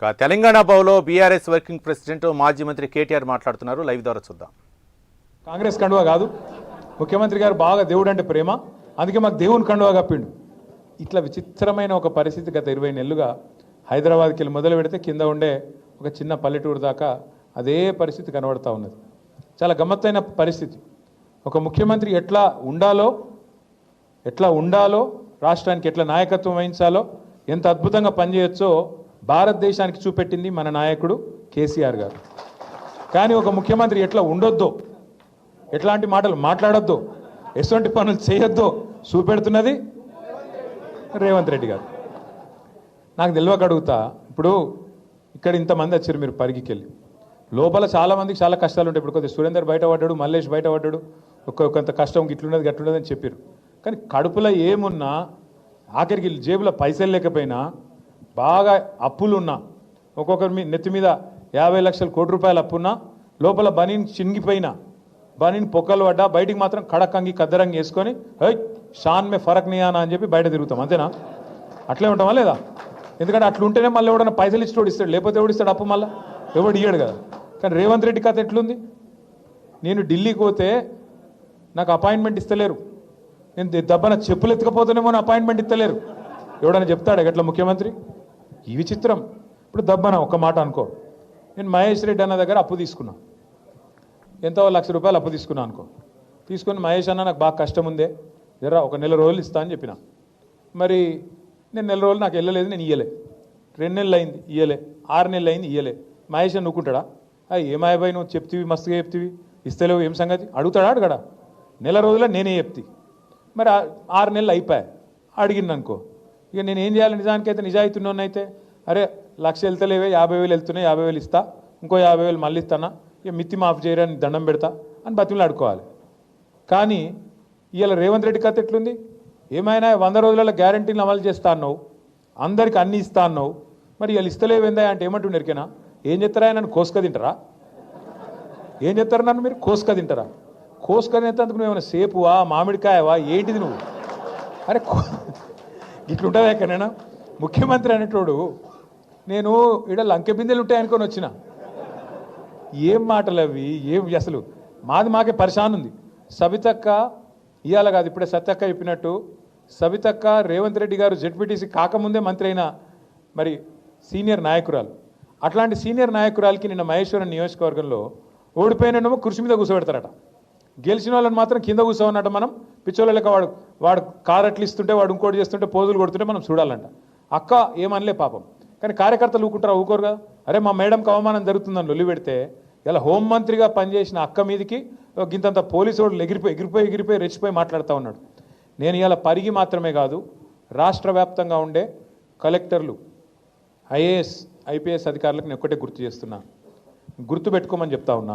తెలంగాణ భవన్లో BRS working president మాజీ మంత్రి కేటీఆర్ మాట్లాడుతున్నారు. లైవ్ ద్వారా చూద్దాం. కాంగ్రెస్ కండువా కాదు, ముఖ్యమంత్రి గారు బాగా దేవుడు అంటే ప్రేమ, అందుకే మాకు దేవుని కండువా కప్పిండు. ఇట్లా విచిత్రమైన ఒక పరిస్థితి గత 20 నెలలుగా హైదరాబాద్కి వెళ్ళి మొదలు పెడితే కింద ఉండే ఒక చిన్న పల్లెటూరు దాకా అదే పరిస్థితి కనబడతా ఉన్నది. చాలా గమ్మత్తైన పరిస్థితి. ఒక ముఖ్యమంత్రి ఎట్లా ఉండాలో రాష్ట్రానికి ఎట్లా నాయకత్వం వహించాలో, ఎంత అద్భుతంగా పనిచేయొచ్చో భారతదేశానికి చూపెట్టింది మన నాయకుడు కేసీఆర్ గారు. కానీ ఒక ముఖ్యమంత్రి ఎట్లా ఉండొద్దో, ఎట్లాంటి మాటలు మాట్లాడొద్దో, ఎటువంటి పనులు చేయొద్దో చూపెడుతున్నది రేవంత్ రెడ్డి గారు. నాకు తెలియక అడుగుతా, ఇప్పుడు ఇక్కడ ఇంతమంది వచ్చారు, మీరు పరిగికెళ్ళి లోపల చాలామందికి చాలా కష్టాలు ఉంటాయి. ఇప్పుడు కొద్దిగా సురేందర్ బయటపడ్డాడు, మల్లేష్ బయటపడ్డాడు, కొంత కష్టం గిట్లున్నది గట్లున్నది అని చెప్పారు. కానీ కడుపులో ఏమున్నా, ఆఖరికి జేబులో పైసలు లేకపోయినా, బాగా అప్పులున్నా, ఒక్కొక్కరి మీ నెత్తి మీద 50 లక్షల కోటి రూపాయలు అప్పున్నా, లోపల బనీన్ చినిగిపోయినా, బనీన్ పొక్కలు పడ్డా, బయటికి మాత్రం కడకంగి కద్దరంగి వేసుకొని షాన్ మే ఫరక్ నియానా అని చెప్పి బయట తిరుగుతాం. అంతేనా? అట్లే ఉంటామా లేదా? ఎందుకంటే అట్లుంటేనే మళ్ళీ ఎవడన్నా పైసలు ఇచ్చి ఇస్తాడు, లేకపోతే ఎవడిస్తాడు అప్పు? మళ్ళీ ఎవడు ఇయ్యాడు కదా. కానీ రేవంత్ రెడ్డి కథ ఎట్లుంది? నేను ఢిల్లీకి పోతే నాకు అపాయింట్మెంట్ ఇస్తలేరు, నేను దెబ్బన చెప్పులు ఎత్తుకపోతేనేమో అపాయింట్మెంట్ ఇస్తలేరు. ఎవడన్నా చెప్తాడు ఎట్లా ముఖ్యమంత్రి? ఈ విచిత్రం. ఇప్పుడు దబ్బన ఒక్క మాట అనుకో, నేను మహేష్ రెడ్డి అన్న దగ్గర అప్పు తీసుకున్నా, ఎంతో 1 లక్ష రూపాయలు అప్పు తీసుకున్నా అనుకో. తీసుకొని మహేష్ అన్న నాకు బాగా కష్టం ఉందే, జరా ఒక నెల రోజులు ఇస్తా అని చెప్పిన. మరి నేను నెల రోజులు నాకు వెళ్ళలేదు, నేను ఇయ్యలే. 2 నెలలు అయింది ఇయ్యలే, 6 నెలలు అయింది ఇయ్యలే. మహేష్ అని నువ్వుకుంటాడా? ఏమాయబాయి నువ్వు చెప్తివి, మస్తుగా చెప్తివి, ఇస్తలేవు, ఏం సంగతి అడుగుతాడా? అడగడా? నెల రోజుల్లో నేనే చెప్తి. మరి 6 నెలలు అయిపోయాయి, అడిగింది అనుకో. ఇక నేను ఏం చేయాలి? నిజానికైతే నిజాయితీ ఉన్నోన్నైతే, అరే 1 లక్ష వెళ్తలేవే, 50,000 వెళ్తున్నాయి, 50,000 ఇస్తా, ఇంకో 50,000 మళ్ళీ ఇస్తానా, ఇక మిత్తి మాఫ్ చేయరని దండం పెడతా అని బతిమలు ఆడుకోవాలి. కానీ ఇవాళ రేవంత్ రెడ్డి కథ ఎట్లుంది? ఏమైనా 100 రోజులలో గ్యారంటీలు అమలు చేస్తా అన్నావు, అందరికి అన్నీ ఇస్తా అన్నావు, మరి ఇవాళ ఇస్తలేవేందా అంటే ఏమంటుండే ఎరికేనా? ఏం చెప్తారా? నన్ను కోసుక తింటారా? ఏం చెప్తారు? నన్ను మీరు కోసుక తింటారా? కోసుక తినేందుకు నువ్వు ఏమైనా సేపువా, మామిడికాయవా, ఏంటిది నువ్వు? అరే ఇట్లుంటావా ఎక్కడైనా? ముఖ్యమంత్రి అనేటోడు నేను ఇక్కడ లంకె బిందెలు ఉంటాయనుకొని వచ్చిన. ఏం మాటలు అవి? ఏం అసలు మాకే పరిశాన్ ఉంది. సబితక్క ఇవాళ కాదు, ఇప్పుడే సత్యక్క చెప్పినట్టు, సబితక్క రేవంత్ రెడ్డి గారు జెడ్పీటీసీ కాకముందే మంత్రి అయిన మరి సీనియర్ నాయకురాలు. అట్లాంటి సీనియర్ నాయకురాలకి నిన్న మహేశ్వరం నియోజకవర్గంలో ఓడిపోయినేమో కుర్చీ మీద కూర్చోబెడతారట, గెలిచిన వాళ్ళని మాత్రం కింద కూర్చోమన్నట్ట. మనం పిచ్చోళ్ళ లెక్క వాడు కారు అట్లు ఇస్తుంటే, వాడు ఇంకోటి చేస్తుంటే, పోజులు కొడుతుంటే మనం చూడాలంట. అక్క ఏమనలే పాపం. కానీ కార్యకర్తలు ఊకుంటారా? ఊకోరు కదా. అరే మా మేడంకి అవమానం జరుగుతుందని లొల్లి పెడితే, ఇలా హోంమంత్రిగా పనిచేసిన అక్క మీదికి గింతంత పోలీసు వాళ్ళు ఎగిరిపోయి రెచ్చిపోయి మాట్లాడుతూ ఉన్నాడు. నేను ఇలా పరిగి మాత్రమే కాదు, రాష్ట్ర వ్యాప్తంగా ఉండే కలెక్టర్లు, ఐఏఎస్, ఐపీఎస్ అధికారులకు నేను ఒక్కటే గుర్తు చేస్తున్నా, గుర్తు పెట్టుకోమని చెప్తా ఉన్నా.